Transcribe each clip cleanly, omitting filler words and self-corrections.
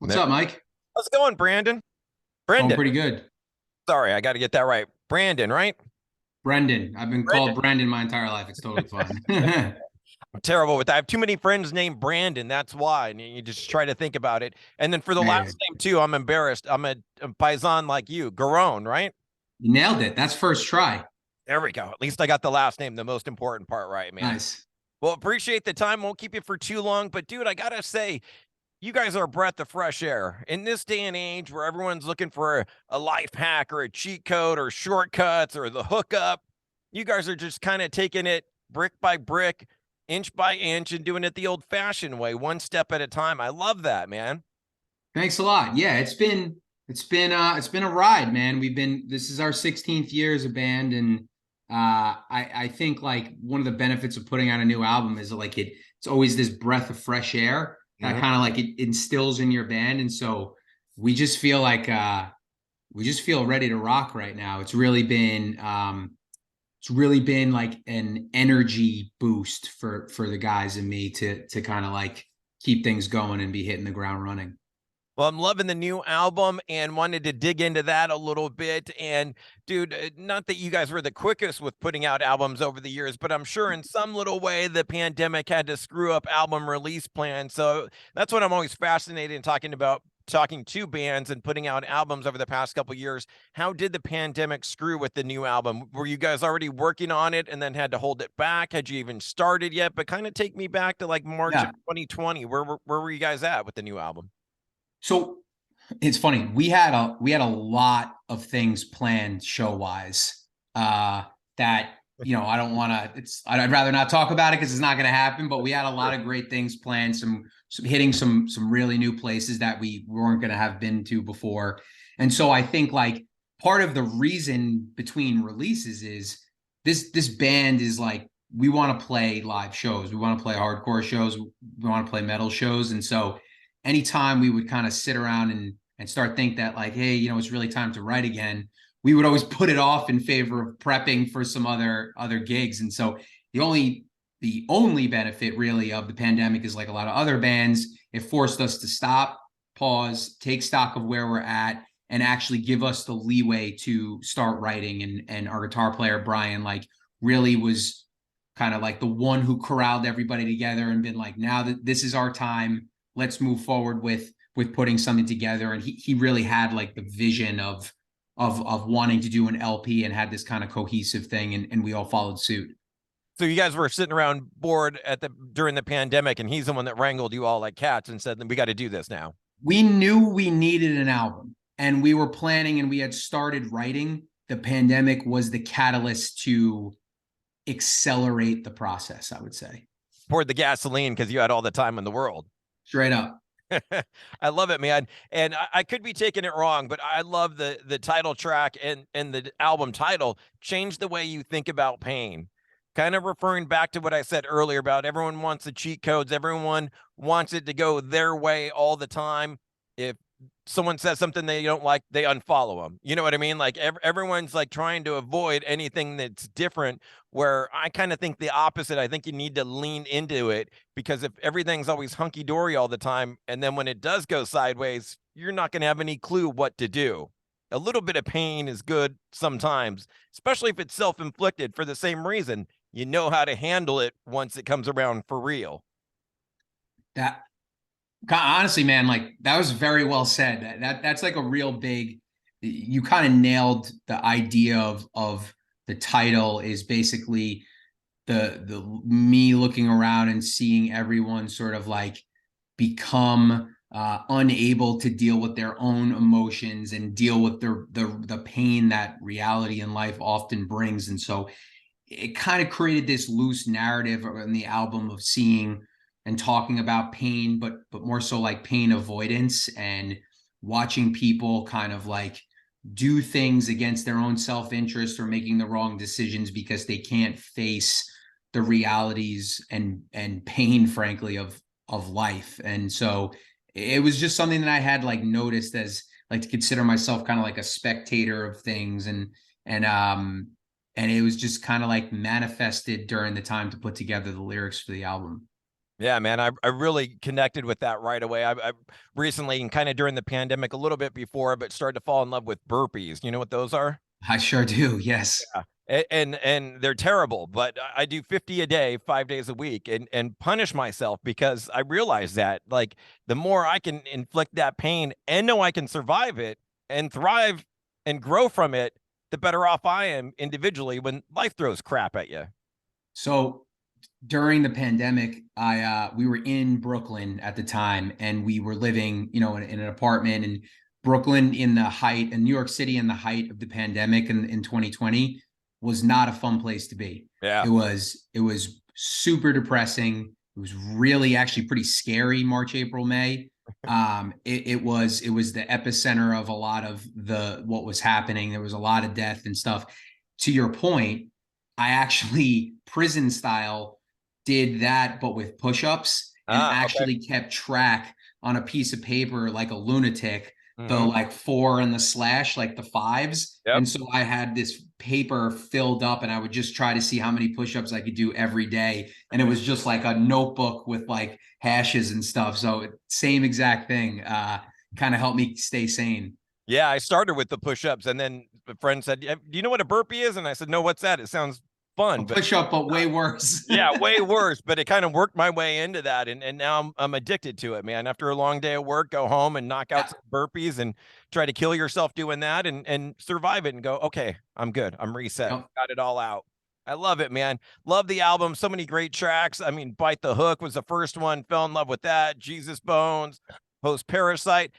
What's up, Mike? How's it going, Brandon? Going Brendan. pretty good. Sorry, I got to get that right. Brandon, right? Brendan. I've been Brendan. called Brendan my entire life. It's totally fine. I'm terrible with that. I have too many friends named Brandon. That's why. And you just try to think about it. And then for the Yeah, last name, too, I'm embarrassed. I'm a paisan like you, Garone, right? you nailed it. That's first try. There we go. At least I got the last name, the most important part right, man. Nice. Well, appreciate the time. Won't keep you for too long. But, dude, I got to say, you guys are a breath of fresh air in this day and age where everyone's looking for a life hack or a cheat code or shortcuts or the hookup. You guys are just kind of taking it brick by brick, inch by inch, and doing it the old fashioned way, one step at a time. I love that, man. Thanks a lot. Yeah, it's been a ride, man. This is our 16th year as a band, and I think like one of the benefits of putting out a new album is like it's always this breath of fresh air that Mhm. kind of like it instills in your band. And so we just feel like we just feel ready to rock right now. It's really been like an energy boost for the guys and me to kind of like keep things going and be hitting the ground running. Well, I'm loving the new album and wanted to dig into that a little bit. And, dude, not that you guys were the quickest with putting out albums over the years, but I'm sure in some little way the pandemic had to screw up album release plans. So that's what I'm always fascinated in talking to bands and putting out albums over the past couple years. How did the pandemic screw with the new album? Were you guys already working on it and then had to hold it back? Had you even started yet? But kind of take me back to like March of Yeah. 2020. Where were you guys at with the new album? So it's funny. We had a lot of things planned show wise. That I don't want to. I'd rather not talk about it because it's not going to happen. But we had a lot of great things planned. Some hitting some really new places that we weren't going to have been to before. And so I think like part of the reason between releases is this band is like we want to play live shows. We want to play hardcore shows. We want to play metal shows. And so anytime we would kind of sit around and start think that like, hey, it's really time to write again, we would always put it off in favor of prepping for some other gigs. And so the only benefit really of the pandemic is like a lot of other bands, it forced us to stop, pause, take stock of where we're at, and actually give us the leeway to start writing. And our guitar player Brian like really was kind of like the one who corralled everybody together and been like, now that this is our time, let's move forward with putting something together. And he really had like the vision of wanting to do an LP and had this kind of cohesive thing, and we all followed suit. So you guys were sitting around bored during the pandemic, and he's the one that wrangled you all like cats and said, "We got to do this now." We knew we needed an album, and we were planning and we had started writing. The pandemic was the catalyst to accelerate the process, I would say. Poured the gasoline because you had all the time in the world. Straight up. I love it, man. And I could be taking it wrong, but I love the title track and the album title, Change the Way You Think About Pain. Kind of referring back to what I said earlier about everyone wants the cheat codes, everyone wants it to go their way all the time. If someone says something they don't like, they unfollow them. You know what I mean? Like everyone's like trying to avoid anything that's different, where I kind of think the opposite. I think you need to lean into it, because if everything's always hunky dory all the time, and then when it does go sideways, you're not going to have any clue what to do. A little bit of pain is good sometimes, especially if it's self inflicted for the same reason. You know how to handle it once it comes around for real. That honestly, man, like that was very well said. That's like a real big. You kind of nailed the idea of the title is basically the me looking around and seeing everyone sort of like become unable to deal with their own emotions and deal with the pain that reality in life often brings. And so it kind of created this loose narrative in the album of seeing and talking about pain, but more so like pain avoidance and watching people kind of like do things against their own self-interest or making the wrong decisions because they can't face the realities and pain, frankly, of life. And so it was just something that I had like noticed as like to consider myself kind of like a spectator of things, and and it was just kind of like manifested during the time to put together the lyrics for the album. Yeah, man, I really connected with that right away. I recently, and kind of during the pandemic, a little bit before, but started to fall in love with burpees. You know what those are? I sure do. Yes. Yeah. And they're terrible, but I do 50 a day, 5 days a week, and punish myself because I realize that like the more I can inflict that pain and know I can survive it and thrive and grow from it, the better off I am individually when life throws crap at you. So during the pandemic, I we were in Brooklyn at the time, and we were living, in an apartment in Brooklyn in the height, in New York City in the height of the pandemic in 2020 was not a fun place to be. Yeah. It was super depressing. It was really actually pretty scary March, April, May. It was the epicenter of a lot of the what was happening. There was a lot of death and stuff. To your point, I actually prison style did that, but with push-ups, and Ah, okay. actually kept track on a piece of paper like a lunatic, the Hmm. like four and the slash, like the fives. Yep. And so I had this paper filled up, and I would just try to see how many push-ups I could do every day. And it was just like a notebook with like hashes and stuff. So same exact thing. Kind of helped me stay sane. Yeah, I started with the push-ups, and then a friend said, "Do you know what a burpee is?" And I said, "No, what's that? It sounds A fun, but push-up, but way worse. yeah, way worse." But it kind of worked my way into that, and now I'm addicted to it, man. After a long day of work, go home and knock out Yeah. some burpees and try to kill yourself doing that, and survive it, and go, okay, I'm good, I'm reset, Yep. got it all out. I love it, man. Love the album. So many great tracks. I mean, Bite the Hook was the first one. Fell in love with that. Jesus Bones, Post Parasite.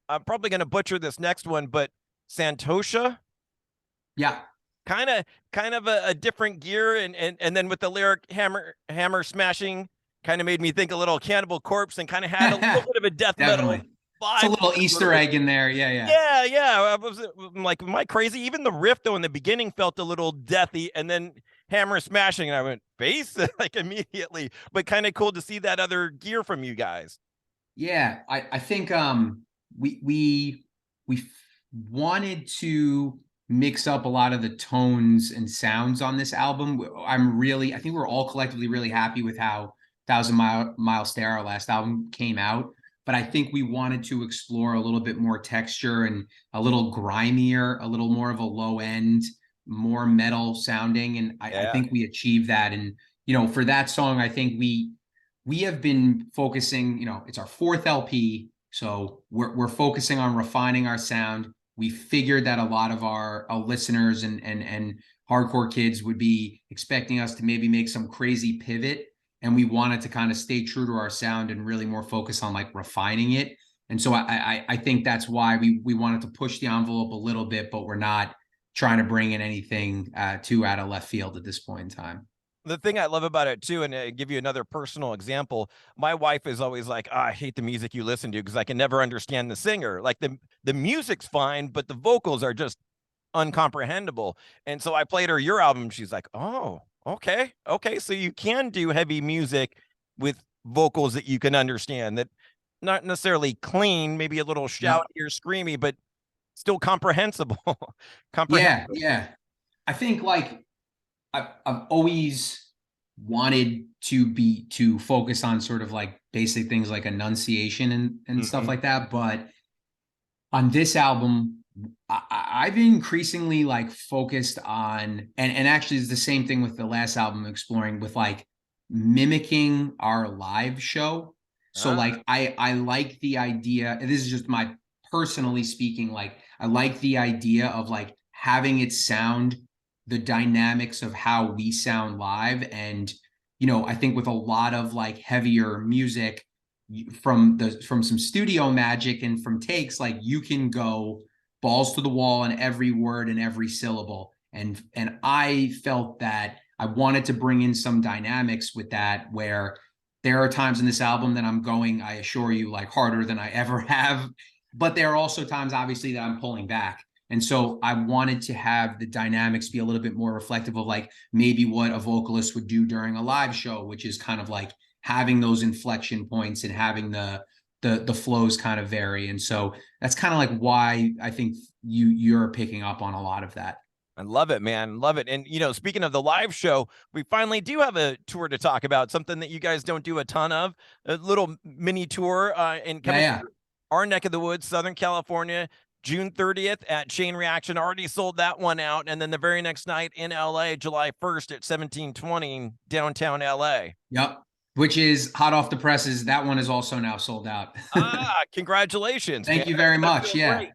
I'm probably going to butcher this next one, but Santosha, Yeah. kind of a different gear, and then with the lyric hammer smashing, kind of made me think a little Cannibal Corpse, and kind of had a little bit of a death metal Definitely. It's a vibe to little it a little Easter bit. egg in there. Yeah, yeah. Yeah, yeah. I'm like, am I crazy? Even the riff though in the beginning felt a little deathy, and then hammer smashing, and I went bass like immediately. But kind of cool to see that other gear from you guys. Yeah. I think we wanted to mix up a lot of the tones and sounds on this album. I think we're all collectively really happy with how Thousand Mile Stare, our last album, came out. But I think we wanted to explore a little bit more texture and a little grimier, a little more of a low end, more metal sounding. And I Yeah. think we achieved that. And, for that song, I think we have been focusing, it's our fourth LP. So we're focusing on refining our sound. We figured that a lot of our listeners and hardcore kids would be expecting us to maybe make some crazy pivot. And we wanted to kind of stay true to our sound and really more focus on like refining it. And so I think that's why we wanted to push the envelope a little bit, but we're not trying to bring in anything too out of left field at this point in time. The thing I love about it too, and give you another personal example, my wife is always like, oh, I hate the music you listen to because I can never understand the singer. Like the music's fine, but the vocals are just uncomprehendable. And so I played her your album. She's like, oh, okay, okay. So you can do heavy music with vocals that you can understand, that not necessarily clean, maybe a little shouty Yeah. or screamy, but still comprehensible. Yeah. Comprehensible. Yeah. I think like I've always wanted to focus on sort of like basic things like enunciation and stuff Mhm. like that. But on this album, I've increasingly like focused on, and actually it's the same thing with the last album, exploring with like mimicking our live show. So Ah, like I like the idea, and this is just my personally speaking, like I like the idea of like having it sound the dynamics of how we sound live. And I think with a lot of like heavier music, from some studio magic and from takes, like you can go balls to the wall on every word and every syllable. And I felt that I wanted to bring in some dynamics with that, where there are times in this album that I'm going, I assure you, like harder than I ever have. But there are also times, obviously, that I'm pulling back. And so I wanted to have the dynamics be a little bit more reflective of like maybe what a vocalist would do during a live show, which is kind of like having those inflection points and having the flows kind of vary. And so that's kind of like why I think you're picking up on a lot of that. I love it, man. Love it. And, speaking of the live show, we finally do have a tour to talk about, something that you guys don't do a ton of, a little mini tour and Yeah, coming yeah. to our neck of the woods, Southern California, June 30th at Chain Reaction. Already sold that one out. And then the very next night in LA, July 1st at 1720 in downtown LA. Yep. Which is hot off the presses. That one is also now sold out. Congratulations, man. Thank you very That's much. so Yeah. great.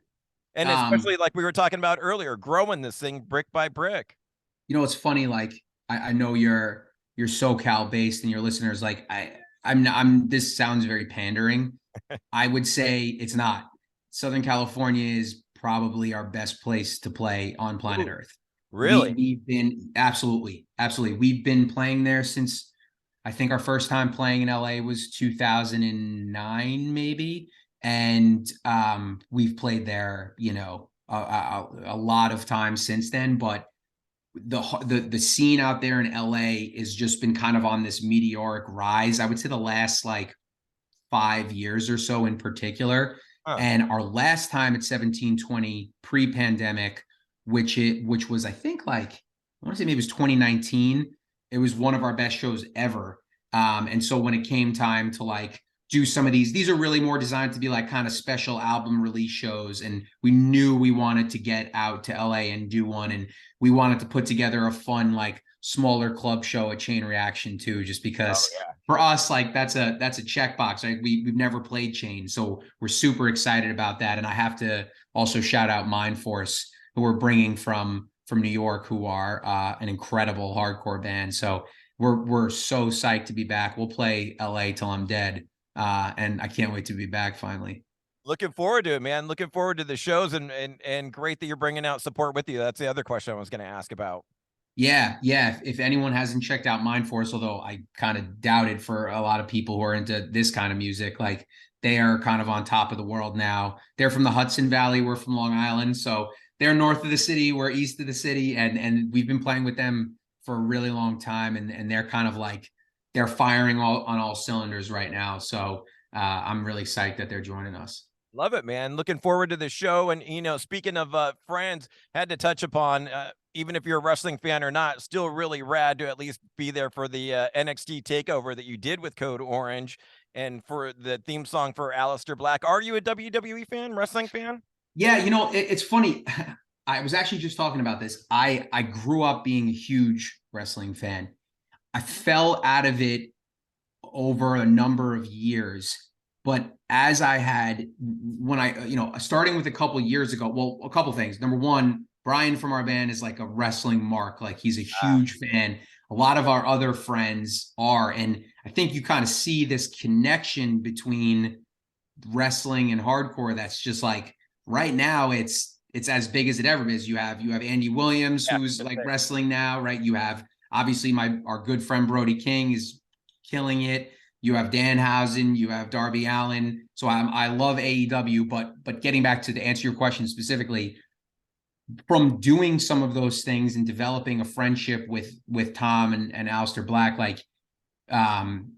And Um, especially like we were talking about earlier, growing this thing brick by brick. it's funny, like I know you're SoCal based and your listeners, like I'm this sounds very pandering. I would say it's not. Southern California is probably our best place to play on planet Ooh, Earth. really? We've been absolutely. We've been playing there since I think our first time playing in LA was 2009, maybe. And we've played there, a lot of times since then. But the scene out there in LA has just been kind of on this meteoric rise. I would say the last like 5 years or so in particular. Huh. And our last time at 1720 pre-pandemic, which was I think like I want to say maybe it was 2019. It was one of our best shows ever. And so when it came time to like do some of these are really more designed to be like kind of special album release shows. And we knew we wanted to get out to LA and do one. And we wanted to put together a fun, like smaller club show at Chain Reaction too, just Oh because yeah. for us, like that's a checkbox. Right? We've never played Chain, so we're super excited about that. And I have to also shout out Mind Force, who we're bringing from New York, who are an incredible hardcore band. So we're so psyched to be back. We'll play LA till I'm dead, and I can't wait to be back finally. Looking forward to it, man. Looking forward to the shows and great that you're bringing out support with you. That's the other question I was going to ask about. Yeah, yeah. If anyone hasn't checked out Mind Force, although I kind of doubt it for a lot of people who are into this kind of music, like they are kind of on top of the world now. They're from the Hudson Valley, we're from Long Island, so they're north of the city, we're east of the city, and we've been playing with them for a really long time, and they're kind of like they're firing on all cylinders right now. So I'm really psyched that they're joining us. Love it, man. Looking forward to the show. And, speaking of friends, had to touch upon, even if you're a wrestling fan or not, still really rad to at least be there for the NXT takeover that you did with Code Orange and for the theme song for Aleister Black. Are you a WWE fan, wrestling fan? Yeah, it's funny. I was actually just talking about this. I grew up being a huge wrestling fan. I fell out of it over a number of years. But as I had, when I, starting with a couple years ago, well, a couple things. Number one, Brian from our band is like a wrestling mark. Like he's a Ah, huge fan. A lot of our other friends are. And I think you kind of see this connection between wrestling and hardcore that's just like right now it's as big as it ever is. You have Andy Williams yeah. who's like wrestling now, right? You have obviously our good friend Brody King is killing it. You have Danhausen, you have Darby Allin. So I love AEW, but getting back to answer your question specifically, from doing some of those things and developing a friendship with Tom and Aleister Black, like um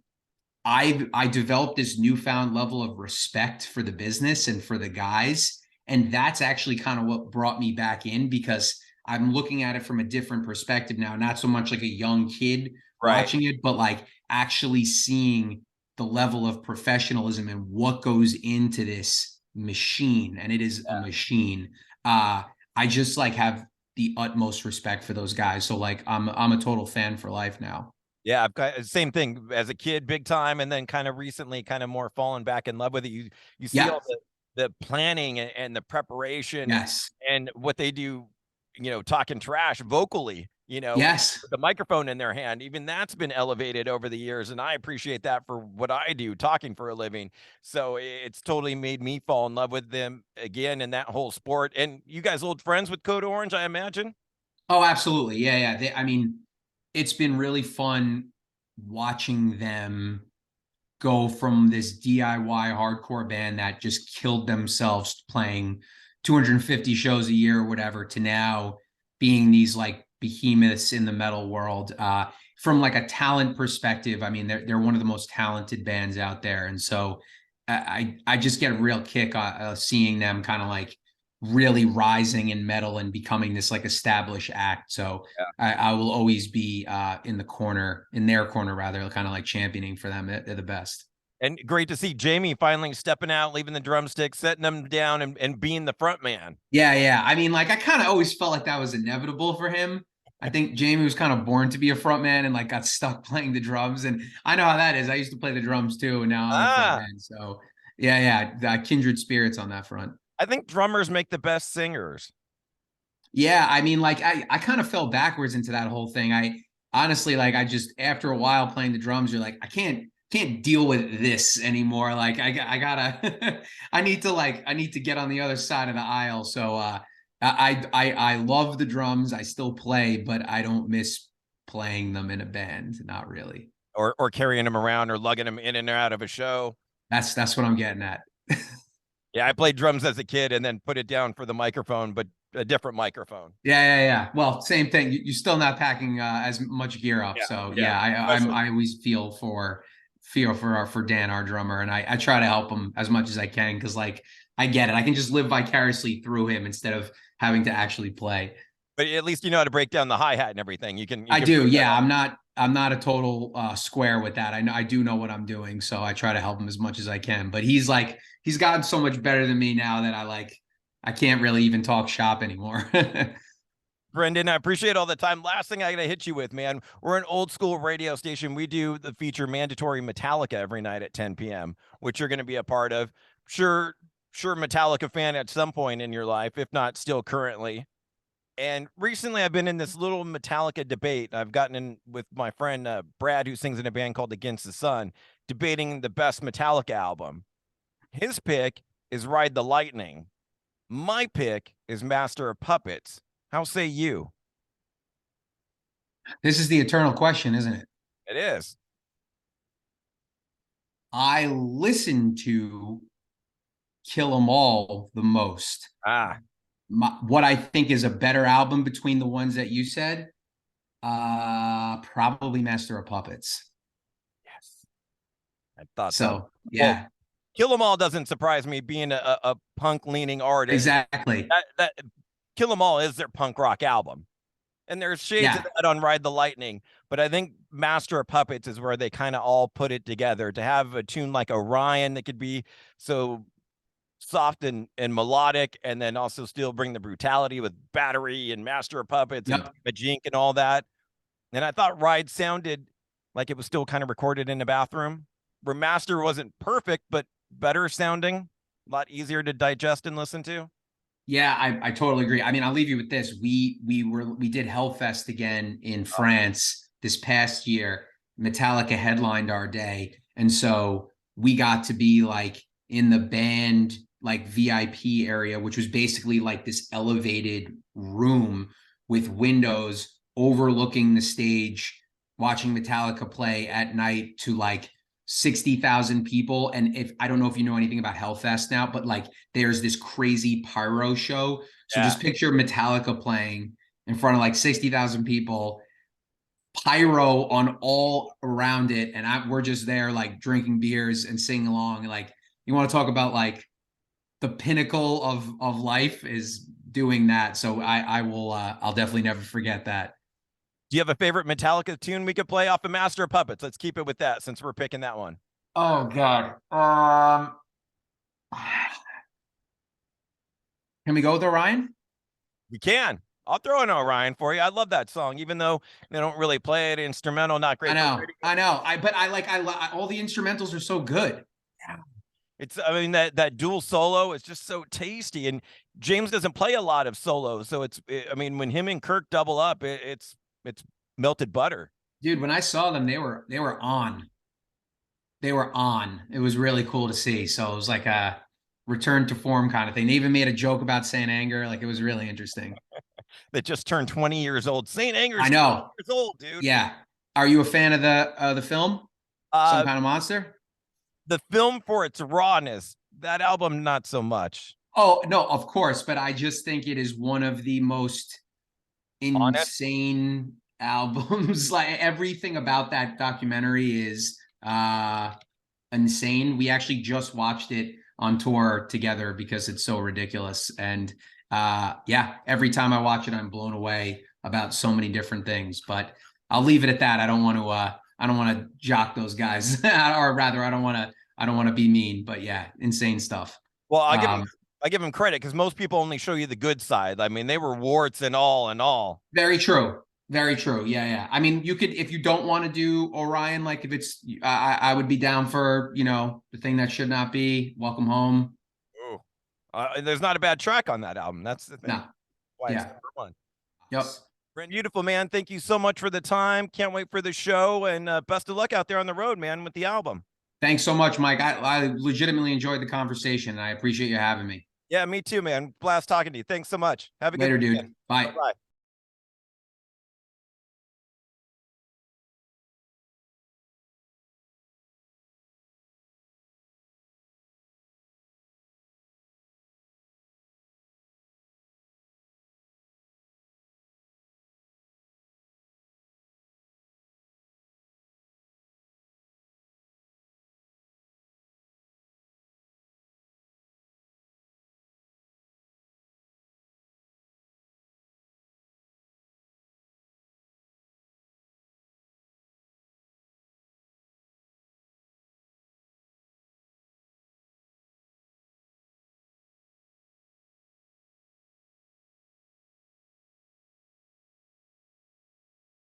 I developed this newfound level of respect for the business and for the guys. And that's actually kind of what brought me back in because I'm looking at it from a different perspective now, not so much like a young kid Right. watching it, but like actually seeing the level of professionalism and what goes into this machine. And it is a machine. I just like have the utmost respect for those guys. So like I'm a total fan for life now. Yeah, I've got same thing as a kid, big time, and then kind of recently, kind of more fallen back in love with it. You see Yeah. all the planning and the preparation Yes. and what they do, talking trash vocally, Yes. with the microphone in their hand. Even that's been elevated over the years, and I appreciate that for what I do, talking for a living. So it's totally made me fall in love with them again in that whole sport. And you guys old friends with Code Orange, I imagine? Oh, absolutely. Yeah, yeah. I mean, it's been really fun watching them go from this DIY hardcore band that just killed themselves playing 250 shows a year or whatever to now being these like behemoths in the metal world. From like a talent perspective, I mean, they're one of the most talented bands out there, and so I just get a real kick seeing them kind of like really rising in metal and becoming this like established act. So I will always be in their corner rather, kind of like championing for them. They're the best. And great to see Jamie finally stepping out, leaving the drumsticks, setting them down, and being the front man. Yeah, yeah. I mean, like I kind of always felt like that was inevitable for him. I think Jamie was kind of born to be a front man and like got stuck playing the drums. And I know how that is. I used to play the drums too, and now I'm the front Ah, man. So yeah, kindred spirits on that front. I think drummers make the best singers. Yeah, I mean, like I kind of fell backwards into that whole thing. I honestly like I just after a while playing the drums, you're like, I can't deal with this anymore. Like I gotta I need to get on the other side of the aisle. So I love the drums. I still play, but I don't miss playing them in a band. Not really. Or carrying them around or lugging them in and out of a show. That's what I'm getting at. Yeah, I played drums as a kid and then put it down for the microphone, but a different microphone. Yeah. Well, same thing. You're still not packing as much gear up. Yeah, So yeah. I always feel for Dan, our drummer, and I try to help him as much as I can because like I get it. I can just live vicariously through him instead of having to actually play. But at least you know how to break down the hi-hat and everything. I You do. break that Yeah, off. I'm not a total square with that. I do know what I'm doing, so I try to help him as much as I can. But he's gotten so much better than me now that I can't really even talk shop anymore. Brendan, I appreciate all the time. Last thing I gotta hit you with, man. We're an old school radio station. We do the feature mandatory Metallica every night at 10 p.m., which you're gonna be a part of. Sure, Metallica fan at some point in your life, if not still currently. And recently, I've been in this little Metallica debate. I've gotten in with my friend Brad, who sings in a band called Against the Sun, debating the best Metallica album. His pick is Ride the Lightning. My pick is Master of Puppets. How say you? This is the eternal question, isn't it? It is. I listen to Kill 'Em All the most. Ah, What I think is a better album between the ones that you said, probably Master of Puppets. yes. I thought so. So Well, yeah, Kill 'Em All doesn't surprise me being a punk leaning artist. exactly. That Kill 'Em All is their punk rock album. And there's shades of Yeah, that on Ride the Lightning, but I think Master of Puppets is where they kind of all put it together to have a tune like Orion that could be so soft and melodic, and then also still bring the brutality with Battery and Master of Puppets and yep. Majink and all that. And I thought Ride sounded like it was still kind of recorded in the bathroom, where Master wasn't perfect, but better sounding, a lot easier to digest and listen to. Yeah, I totally agree. I mean, I'll leave you with this. We did Hellfest again in France this past year. Metallica headlined our day, and so we got to be like in the band like VIP area, which was basically like this elevated room with windows overlooking the stage, watching Metallica play at night to like 60,000 people. And if I don't know if you know anything about Hellfest now, but like there's this crazy pyro show. So Yeah. just picture Metallica playing in front of like 60,000 people, pyro on all around it. And we're just there like drinking beers and singing along. Like you want to talk about like the pinnacle of life is doing that. So I'll definitely never forget that. Do you have a favorite Metallica tune we could play off of Master of Puppets? Let's keep it with that since we're picking that one. Oh God. Can we go with Orion? We can. I'll throw in Orion for you. I love that song, even though they don't really play it instrumental, not great. I know. But all the instrumentals are so good. Yeah. I mean, that dual solo is just so tasty. And James doesn't play a lot of solos. So I mean, when him and Kirk double up, it's melted butter. Dude, when I saw them, they were on. They were on. It was really cool to see. So it was like a return to form kind of thing. They even made a joke about Saint Anger. Like it was really interesting. That just turned 20 years old. St. I Anger's 20 know. years old, dude. Yeah. Are you a fan of the film? Some Uh, Kind of Monster? the film for its rawness, that album, not so much. Oh, no, of course. But I just think it is one of the most Honest. insane albums. Like everything about that documentary is insane. We actually just watched it on tour together because it's so ridiculous. And yeah, every time I watch it, I'm blown away about so many different things. But I'll leave it at that. I don't want to jock those guys, or rather, I don't want to be mean. But yeah, insane stuff. Well, Um, I give him credit because most people only show you the good side. I mean, they were warts and all and all. Very true. Very true. Yeah, yeah. I mean, you could, if you don't want to do Orion, like if it's, I would be down for, the thing that should not be. Welcome home. Ooh. There's not a bad track on that album. That's the thing. No. Why it's Yeah. number 1. Yep. Brent, beautiful man. Thank you so much for the time. Can't wait for the show, and best of luck out there on the road, man, with the album. Thanks so much, Mike. I legitimately enjoyed the conversation, and I appreciate you having me. Yeah, me too, man. Blast talking to you. Thanks so much. Have a good Later, weekend. dude. Bye. Bye.